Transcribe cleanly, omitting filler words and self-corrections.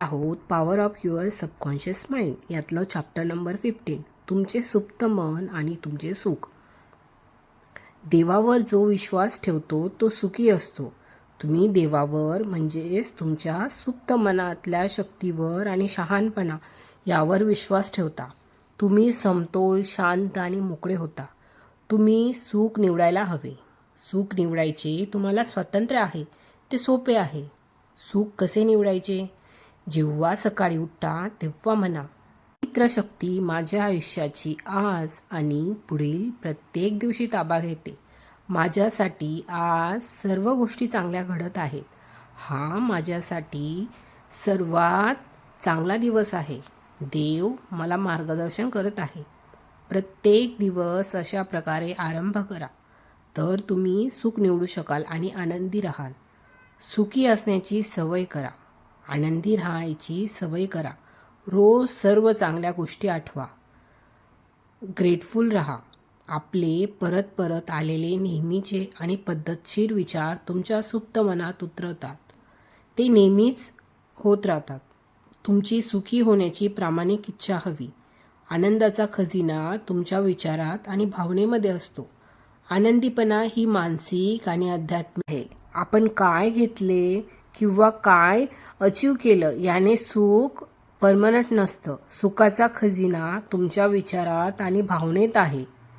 आहोत power of your subconscious mind यातलं chapter number 15, तुमचे सुप्त मन आणि तुमचे सुख. देवावर जो विश्वास ठेवतो तो सुखी असतो. तुम्ही देवावर म्हणजेच तुमच्या सुप्त मनातल्या शक्तीवर आणि शहाणपणा यावर विश्वास ठेवता. तुम्ही समतोल, शांत आणि मोकळे होता. तुम्ही सुख निवडायला हवे. सुख निवडायचे तुम्हाला स्वातंत्र्य आहे. ते सोपे आहे. सुख कसे निवडायचे? जेव्हा सकाळी उठता तेव्हा म्हणा, मित्रशक्ती माझ्या आयुष्याची आज आणि पुढील प्रत्येक दिवशी ताबा घेते. माझ्यासाठी आज सर्व गोष्टी चांगल्या घडत आहेत. हा माझ्यासाठी सर्वात चांगला दिवस आहे. देव मला मार्गदर्शन करत आहे. प्रत्येक दिवस अशा प्रकारे आरंभ करा तर तुम्ही सुख निवडू शकाल आणि आनंदी राहाल. सुखी असण्याची सवय करा. आनंदी राहायची सवय करा. रोज सर्व चांगल्या गोष्टी आठवा. ग्रेटफुल राहा. आपले परत परत आलेले नेहमीचे आणि पद्धतशीर विचार तुमच्या सुप्त मनात उतरतात. ते नेहमीच होत राहतात. तुमची सुखी होण्याची प्रामाणिक इच्छा हवी. आनंदाचा खजिना तुमच्या विचारात आणि भावनेमध्ये असतो. आनंदीपणा ही मानसिक आणि आध्यात्मिक आहे. आपण काय घेतले किंवा काय अचीव केलं याने सुख परमनंट नसतं. सुखाचा खजिना तुमच्या विचारात आणि भावनेत आहे.